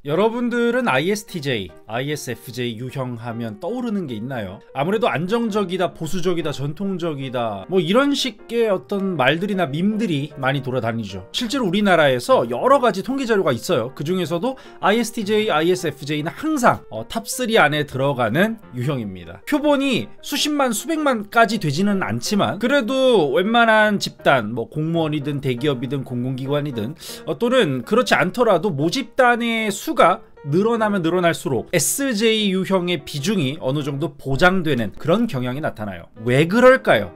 여러분들은 ISTJ, ISFJ 유형하면 떠오르는 게 있나요? 아무래도 안정적이다, 보수적이다, 전통적이다 뭐 이런 식의 어떤 말들이나 밈들이 많이 돌아다니죠. 실제로 우리나라에서 여러 가지 통계 자료가 있어요. 그 중에서도 ISTJ, ISFJ는 항상 탑3 안에 들어가는 유형입니다. 표본이 수십만, 수백만까지 되지는 않지만 그래도 웬만한 집단, 뭐 공무원이든 대기업이든 공공기관이든 또는 그렇지 않더라도 모집단의 수가 늘어나면 늘어날수록 SJ 유형의 비중이 어느 정도 보장되는 그런 경향이 나타나요. 왜 그럴까요?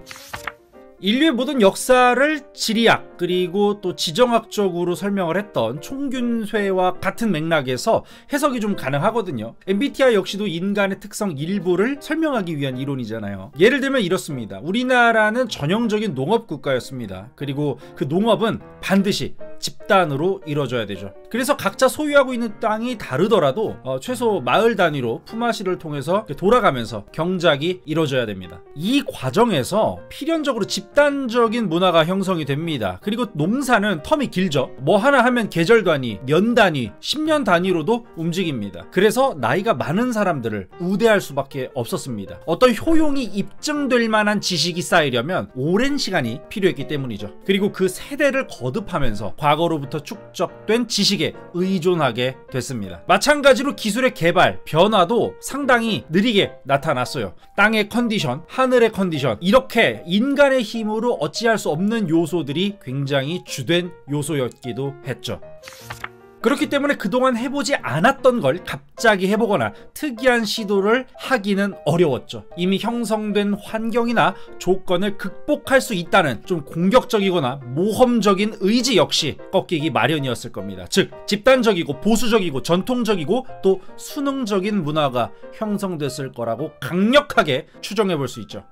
인류의 모든 역사를 지리학 그리고 또 지정학적으로 설명을 했던 총균쇠와 같은 맥락에서 해석이 좀 가능하거든요. MBTI 역시도 인간의 특성 일부를 설명하기 위한 이론이잖아요. 예를 들면 이렇습니다. 우리나라는 전형적인 농업국가였습니다. 그리고 그 농업은 반드시 집단으로 이루어져야 되죠. 그래서 각자 소유하고 있는 땅이 다르더라도 최소 마을 단위로 품앗이를 통해서 돌아가면서 경작이 이루어져야 됩니다. 이 과정에서 필연적으로 집단적인 문화가 형성이 됩니다. 그리고 농사는 텀이 길죠. 뭐 하나 하면 계절 단위, 년 단위, 10년 단위로도 움직입니다. 그래서 나이가 많은 사람들을 우대할 수밖에 없었습니다. 어떤 효용이 입증될 만한 지식이 쌓이려면 오랜 시간이 필요했기 때문이죠. 그리고 그 세대를 거듭하면서 과거로부터 축적된 지식에 의존하게 됐습니다. 마찬가지로 기술의 개발, 변화도 상당히 느리게 나타났어요. 땅의 컨디션, 하늘의 컨디션, 이렇게 인간의 힘으로 어찌할 수 없는 요소들이 굉장히 주된 요소였기도 했죠. 그렇기 때문에 그동안 해보지 않았던 걸 갑자기 해보거나 특이한 시도를 하기는 어려웠죠. 이미 형성된 환경이나 조건을 극복할 수 있다는 좀 공격적이거나 모험적인 의지 역시 꺾이기 마련이었을 겁니다. 즉 집단적이고 보수적이고 전통적이고 또 수능적인 문화가 형성됐을 거라고 강력하게 추정해 볼 수 있죠.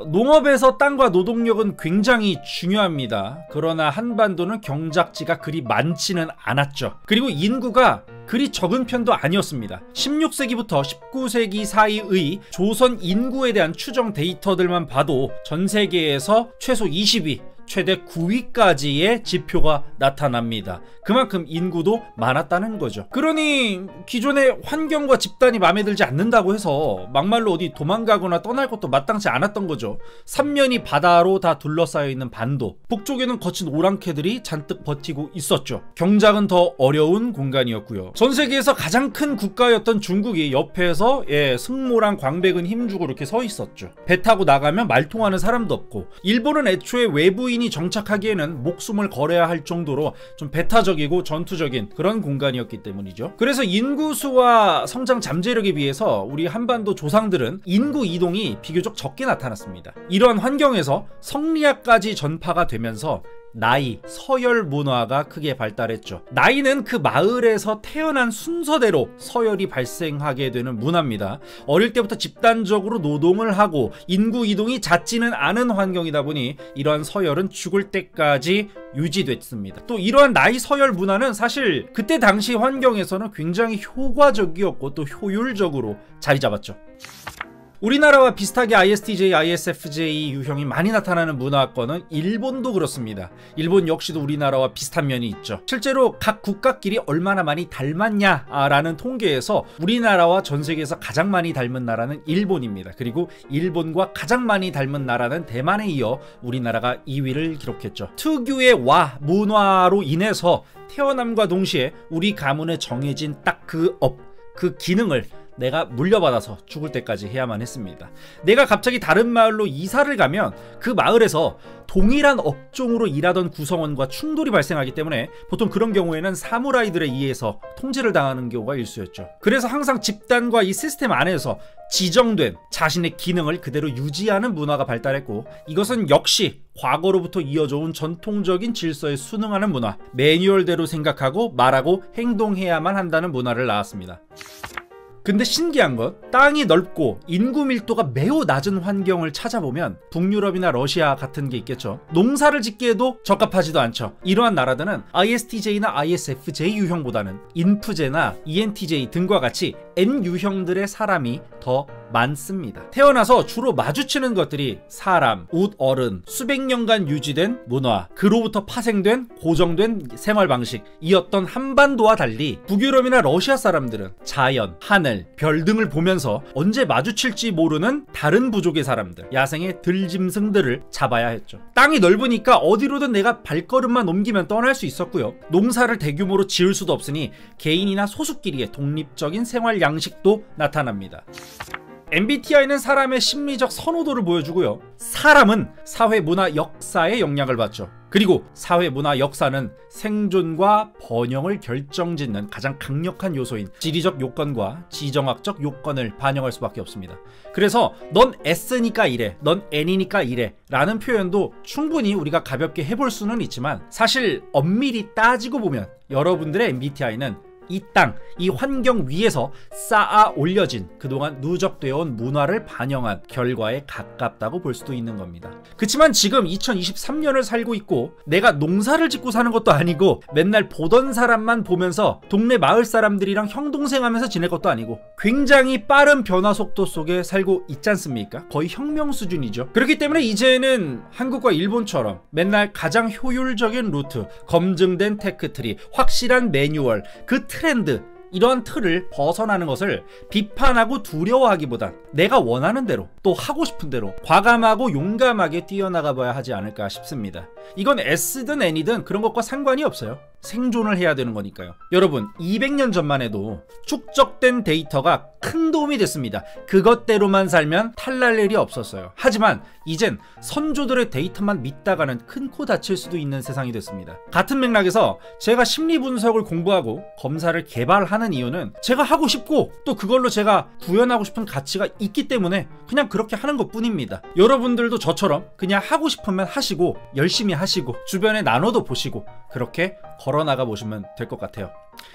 농업에서 땅과 노동력은 굉장히 중요합니다. 그러나 한반도는 경작지가 그리 많지는 않았죠. 그리고 인구가 그리 적은 편도 아니었습니다. 16세기부터 19세기 사이의 조선 인구에 대한 추정 데이터들만 봐도 전 세계에서 최소 20위, 최대 9위까지의 지표가 나타납니다. 그만큼 인구도 많았다는 거죠. 그러니 기존의 환경과 집단이 마음에 들지 않는다고 해서 막말로 어디 도망가거나 떠날 것도 마땅치 않았던 거죠. 삼면이 바다로 다 둘러싸여 있는 반도, 북쪽에는 거친 오랑캐들이 잔뜩 버티고 있었죠. 경작은 더 어려운 공간이었고요. 전 세계에서 가장 큰 국가였던 중국이 옆에서 승모랑 광백은 힘주고 이렇게 서 있었죠. 배 타고 나가면 말 통하는 사람도 없고, 일본은 애초에 외부인이 정착하기에는 목숨을 걸어야 할 정도로 좀 배타적이고 전투적인 그런 공간이었기 때문이죠. 그래서 인구수와 성장 잠재력에 비해서 우리 한반도 조상들은 인구 이동이 비교적 적게 나타났습니다. 이런 환경에서 성리학까지 전파가 되면서 나이, 서열 문화가 크게 발달했죠. 나이는 그 마을에서 태어난 순서대로 서열이 발생하게 되는 문화입니다. 어릴 때부터 집단적으로 노동을 하고 인구 이동이 잦지는 않은 환경이다 보니 이러한 서열은 죽을 때까지 유지됐습니다. 또 이러한 나이 서열 문화는 사실 그때 당시 환경에서는 굉장히 효과적이었고 또 효율적으로 자리 잡았죠. 우리나라와 비슷하게 ISTJ, ISFJ 유형이 많이 나타나는 문화권은 일본도 그렇습니다. 일본 역시도 우리나라와 비슷한 면이 있죠. 실제로 각 국가끼리 얼마나 많이 닮았냐라는 통계에서 우리나라와 전 세계에서 가장 많이 닮은 나라는 일본입니다. 그리고 일본과 가장 많이 닮은 나라는 대만에 이어 우리나라가 2위를 기록했죠. 특유의 문화로 인해서 태어남과 동시에 우리 가문에 정해진 딱 그 기능을 내가 물려받아서 죽을 때까지 해야만 했습니다. 내가 갑자기 다른 마을로 이사를 가면 그 마을에서 동일한 업종으로 일하던 구성원과 충돌이 발생하기 때문에 보통 그런 경우에는 사무라이들에 의해서 통제를 당하는 경우가 일수였죠. 그래서 항상 집단과 이 시스템 안에서 지정된 자신의 기능을 그대로 유지하는 문화가 발달했고, 이것은 역시 과거로부터 이어져 온 전통적인 질서에 순응하는 문화, 매뉴얼대로 생각하고 말하고 행동해야만 한다는 문화를 낳았습니다. 근데 신기한 건 땅이 넓고 인구 밀도가 매우 낮은 환경을 찾아보면 북유럽이나 러시아 같은 게 있겠죠. 농사를 짓기에도 적합하지도 않죠. 이러한 나라들은 ISTJ나 ISFJ 유형보다는 인프제나 ENTJ 등과 같이 N 유형들의 사람이 더 많습니다. 태어나서 주로 마주치는 것들이 사람, 옷, 어른, 수백 년간 유지된 문화, 그로부터 파생된 고정된 생활 방식, 이 어떤 한반도와 달리 북유럽이나 러시아 사람들은 자연, 하늘, 별 등을 보면서 언제 마주칠지 모르는 다른 부족의 사람들, 야생의 들짐승들을 잡아야 했죠. 땅이 넓으니까 어디로든 내가 발걸음만 옮기면 떠날 수 있었고요. 농사를 대규모로 지을 수도 없으니 개인이나 소수끼리의 독립적인 생활 양식도 나타납니다. MBTI는 사람의 심리적 선호도를 보여주고요. 사람은 사회, 문화, 역사의 영향을 받죠. 그리고 사회, 문화, 역사는 생존과 번영을 결정짓는 가장 강력한 요소인 지리적 요건과 지정학적 요건을 반영할 수밖에 없습니다. 그래서 넌 S니까 이래, 넌 N이니까 이래 라는 표현도 충분히 우리가 가볍게 해볼 수는 있지만 사실 엄밀히 따지고 보면 여러분들의 MBTI는 이 땅, 이 환경 위에서 쌓아 올려진 그동안 누적되어 온 문화를 반영한 결과에 가깝다고 볼 수도 있는 겁니다. 그치만 지금 2023년을 살고 있고 내가 농사를 짓고 사는 것도 아니고 맨날 보던 사람만 보면서 동네 마을 사람들이랑 형동생하면서 지낼 것도 아니고 굉장히 빠른 변화 속도 속에 살고 있지 않습니까? 거의 혁명 수준이죠. 그렇기 때문에 이제는 한국과 일본처럼 맨날 가장 효율적인 루트, 검증된 테크트리, 확실한 매뉴얼, 그 트렌드, 이런 틀을 벗어나는 것을 비판하고 두려워하기보단 내가 원하는 대로 또 하고 싶은 대로 과감하고 용감하게 뛰어나가 봐야 하지 않을까 싶습니다. 이건 S든 N이든 그런 것과 상관이 없어요. 생존을 해야 되는 거니까요. 여러분, 200년 전만 해도 축적된 데이터가 큰 도움이 됐습니다. 그것대로만 살면 탈날 일이 없었어요. 하지만 이젠 선조들의 데이터만 믿다가는 큰 코 다칠 수도 있는 세상이 됐습니다. 같은 맥락에서 제가 심리 분석을 공부하고 검사를 개발하는 이유는 제가 하고 싶고 또 그걸로 제가 구현하고 싶은 가치가 있기 때문에 그냥 그렇게 하는 것 뿐입니다. 여러분들도 저처럼 그냥 하고 싶으면 하시고 열심히 하시고 주변에 나눠도 보시고 그렇게 걸어나가 보시면 될 것 같아요.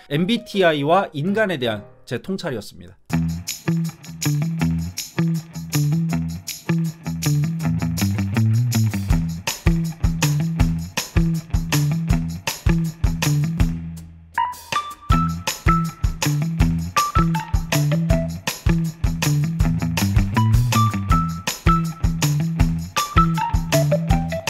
MBTI와 인간에 대한 제 통찰이었습니다.